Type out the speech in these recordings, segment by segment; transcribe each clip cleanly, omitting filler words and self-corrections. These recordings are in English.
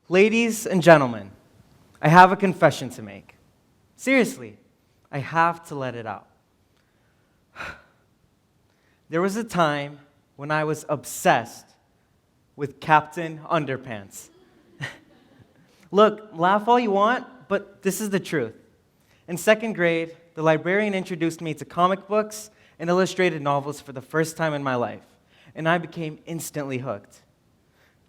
Ladies and gentlemen, I have a confession to make. Seriously, I have to let it out. There was a time when I was obsessed with Captain Underpants. Look, laugh all you want, but this is the truth. In second grade, the librarian introduced me to comic books and illustrated novels for the first time in my life, and I became instantly hooked.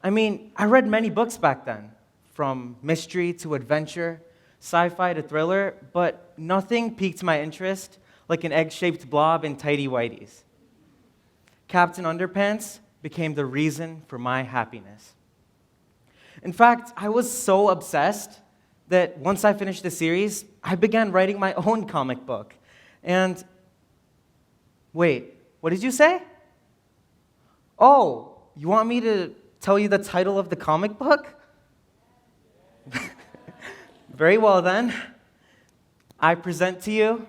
I mean, I read many books back then, from mystery to adventure, sci-fi to thriller, but nothing piqued my interest like an egg-shaped blob in tidy whities. Captain Underpants became the reason for my happiness. In fact, I was so obsessed that once I finished the series, I began writing my own comic book. And wait, what did you say? Oh, you want me to tell you the title of the comic book? Very well then. I present to you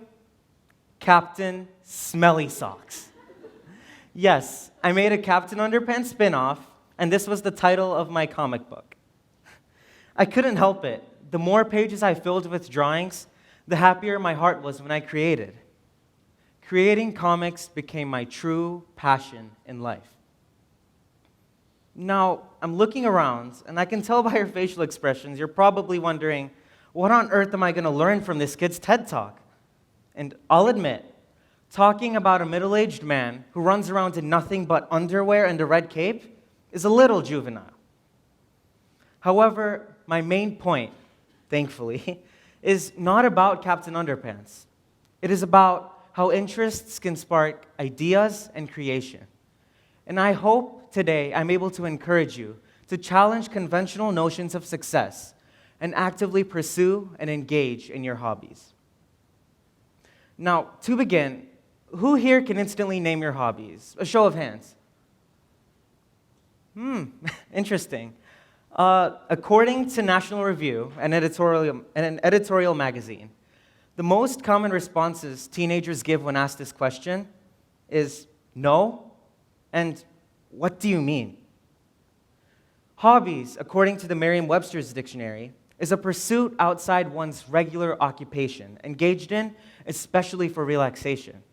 Captain Smelly Socks. Yes, I made a Captain Underpants spin-off, and this was the title of my comic book. I couldn't help it. The more pages I filled with drawings, the happier my heart was when I created. Creating comics became my true passion in life. Now, I'm looking around, and I can tell by your facial expressions, you're probably wondering, what on earth am I going to learn from this kid's TED Talk? And I'll admit, talking about a middle-aged man who runs around in nothing but underwear and a red cape is a little juvenile. However, my main point, thankfully, is not about Captain Underpants. It is about how interests can spark ideas and creation. And I hope today I'm able to encourage you to challenge conventional notions of success and actively pursue and engage in your hobbies. Now, to begin, who here can instantly name your hobbies? A show of hands. Interesting. According to National Review, an editorial magazine, the most common responses teenagers give when asked this question is no, and what do you mean? Hobbies, according to the Merriam-Webster's dictionary, is a pursuit outside one's regular occupation, engaged in especially for relaxation.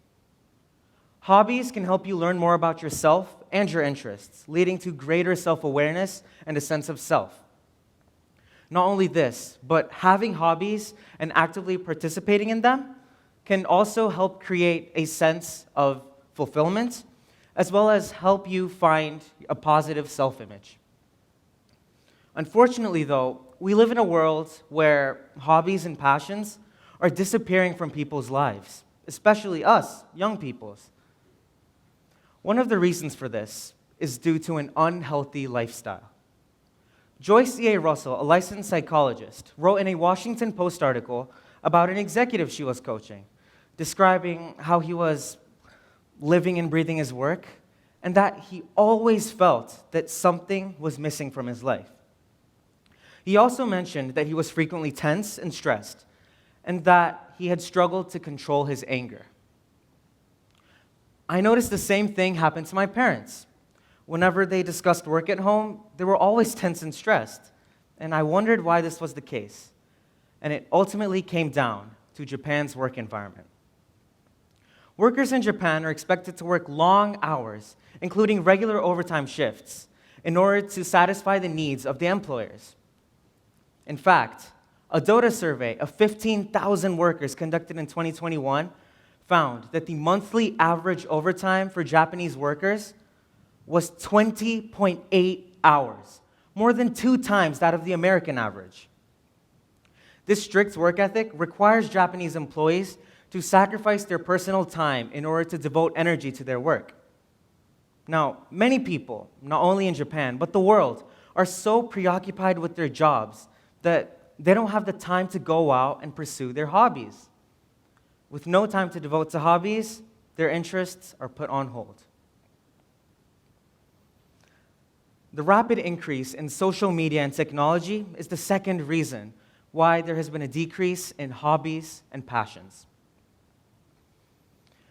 Hobbies can help you learn more about yourself and your interests, leading to greater self-awareness and a sense of self. Not only this, but having hobbies and actively participating in them can also help create a sense of fulfillment, as well as help you find a positive self-image. Unfortunately, though, we live in a world where hobbies and passions are disappearing from people's lives, especially us, young people's. One of the reasons for this is due to an unhealthy lifestyle. Joyce E.A. Russell, a licensed psychologist, wrote in a Washington Post article about an executive she was coaching, describing how he was living and breathing his work, and that he always felt that something was missing from his life. He also mentioned that he was frequently tense and stressed, and that he had struggled to control his anger. I noticed the same thing happened to my parents. Whenever they discussed work at home, they were always tense and stressed, and I wondered why this was the case. And it ultimately came down to Japan's work environment. Workers in Japan are expected to work long hours, including regular overtime shifts, in order to satisfy the needs of the employers. In fact, a Dota survey of 15,000 workers conducted in 2021 found that the monthly average overtime for Japanese workers was 20.8 hours, more than 2 times that of the American average. This strict work ethic requires Japanese employees to sacrifice their personal time in order to devote energy to their work. Now, many people, not only in Japan, but the world, are so preoccupied with their jobs that they don't have the time to go out and pursue their hobbies. With no time to devote to hobbies, their interests are put on hold. The rapid increase in social media and technology is the second reason why there has been a decrease in hobbies and passions.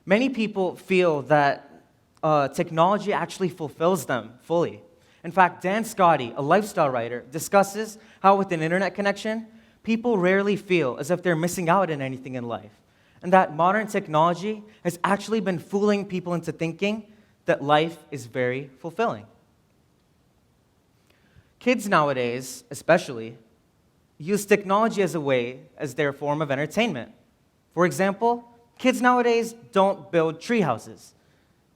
Many people feel that technology actually fulfills them fully, In fact, Dan Scotty, a lifestyle writer, discusses how with an internet connection, people rarely feel as if they're missing out on anything in life, and that modern technology has actually been fooling people into thinking that life is very fulfilling. Kids nowadays, especially, use technology as their form of entertainment. For example, kids nowadays don't build tree houses.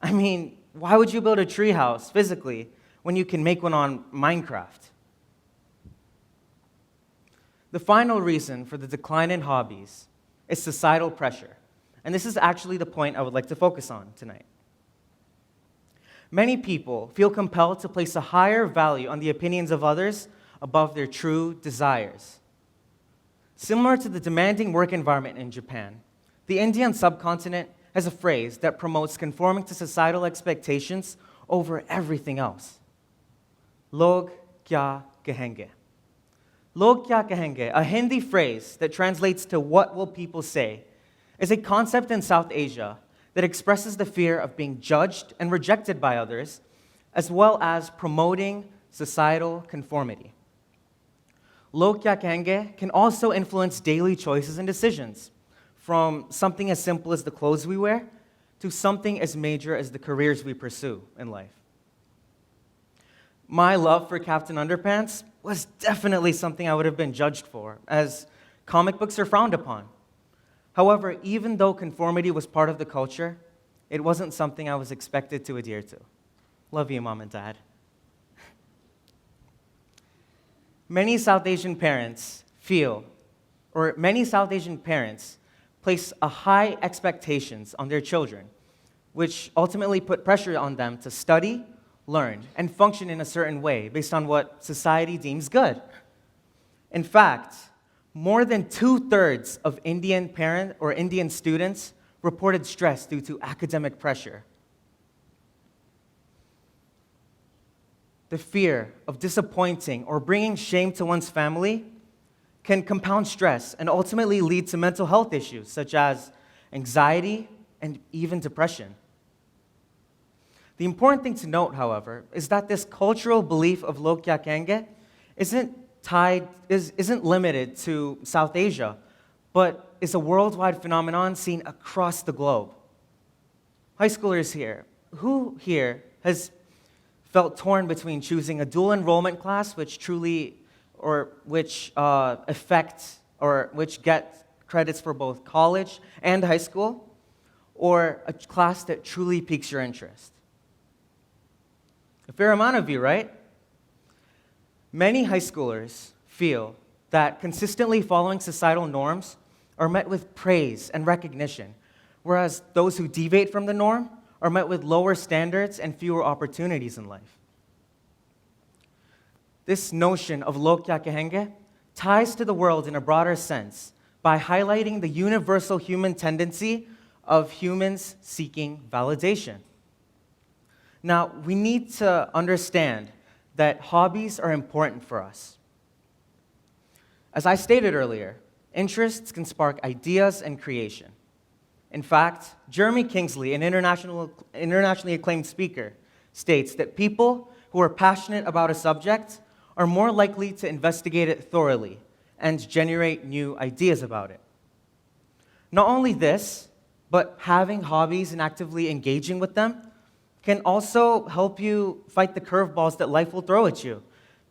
I mean, why would you build a tree house physically when you can make one on Minecraft? The final reason for the decline in hobbies is societal pressure. And this is actually the point I would like to focus on tonight. Many people feel compelled to place a higher value on the opinions of others above their true desires. Similar to the demanding work environment in Japan, the Indian subcontinent has a phrase that promotes conforming to societal expectations over everything else. Log kya kahenge. Log kya kahenge, a Hindi phrase that translates to what will people say, is a concept in South Asia that expresses the fear of being judged and rejected by others, as well as promoting societal conformity. Log kya kahenge can also influence daily choices and decisions, from something as simple as the clothes we wear to something as major as the careers we pursue in life. My love for Captain Underpants was definitely something I would have been judged for, as comic books are frowned upon. However, even though conformity was part of the culture, it wasn't something I was expected to adhere to. Love you, Mom and Dad. Many South Asian parents place a high expectations on their children, which ultimately put pressure on them to study, learn, and function in a certain way based on what society deems good. In fact, more than 2/3 of Indian students reported stress due to academic pressure. The fear of disappointing or bringing shame to one's family can compound stress and ultimately lead to mental health issues such as anxiety and even depression. The important thing to note, however, is that this cultural belief of log kya kahenge isn't limited to South Asia, but is a worldwide phenomenon seen across the globe. High schoolers here, who here has felt torn between choosing a dual enrollment class which get credits for both college and high school, or a class that truly piques your interest? A fair amount of you, right? Many high schoolers feel that consistently following societal norms are met with praise and recognition, whereas those who deviate from the norm are met with lower standards and fewer opportunities in life. This notion of log kya kahenge ties to the world in a broader sense by highlighting the universal human tendency of humans seeking validation. Now, we need to understand that hobbies are important for us. As I stated earlier, interests can spark ideas and creation. In fact, Jeremy Kingsley, an internationally acclaimed speaker, states that people who are passionate about a subject are more likely to investigate it thoroughly and generate new ideas about it. Not only this, but having hobbies and actively engaging with them can also help you fight the curveballs that life will throw at you,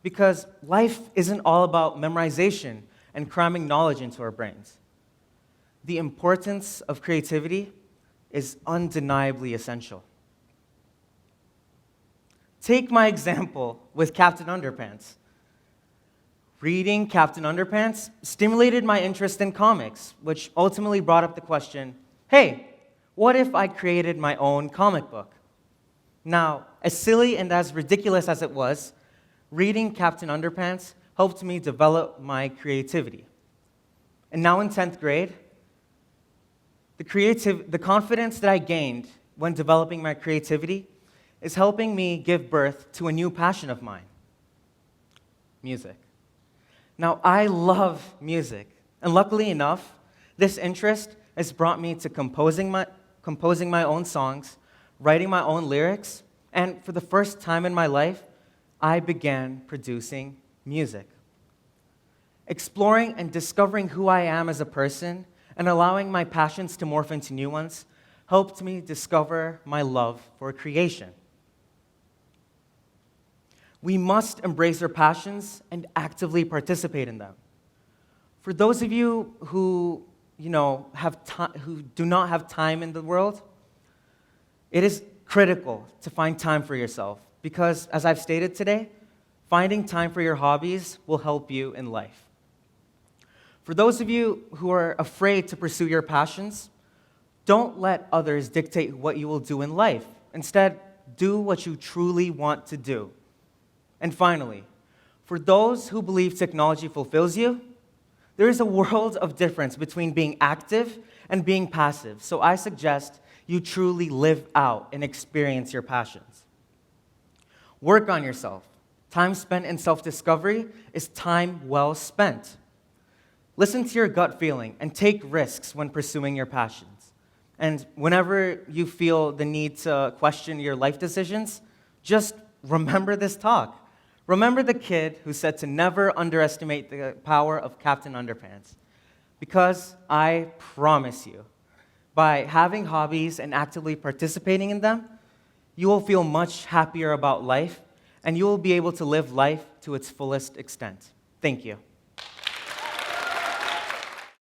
because life isn't all about memorization and cramming knowledge into our brains. The importance of creativity is undeniably essential. Take my example with Captain Underpants. Reading Captain Underpants stimulated my interest in comics, which ultimately brought up the question, hey, what if I created my own comic book? Now, as silly and as ridiculous as it was, reading Captain Underpants helped me develop my creativity. And now in 10th grade, the confidence that I gained when developing my creativity is helping me give birth to a new passion of mine: music. Now, I love music, and luckily enough, this interest has brought me to composing my own songs, writing my own lyrics, and for the first time in my life, I began producing music. Exploring and discovering who I am as a person and allowing my passions to morph into new ones helped me discover my love for creation. We must embrace our passions and actively participate in them. For those of you who, who do not have time in the world, it is critical to find time for yourself because, as I've stated today, finding time for your hobbies will help you in life. For those of you who are afraid to pursue your passions, don't let others dictate what you will do in life. Instead, do what you truly want to do. And finally, for those who believe technology fulfills you, there is a world of difference between being active and being passive. So I suggest you truly live out and experience your passions. Work on yourself. Time spent in self-discovery is time well spent. Listen to your gut feeling and take risks when pursuing your passions. And whenever you feel the need to question your life decisions, just remember this talk. Remember the kid who said to never underestimate the power of Captain Underpants. Because I promise you, by having hobbies and actively participating in them, you will feel much happier about life, and you will be able to live life to its fullest extent. Thank you.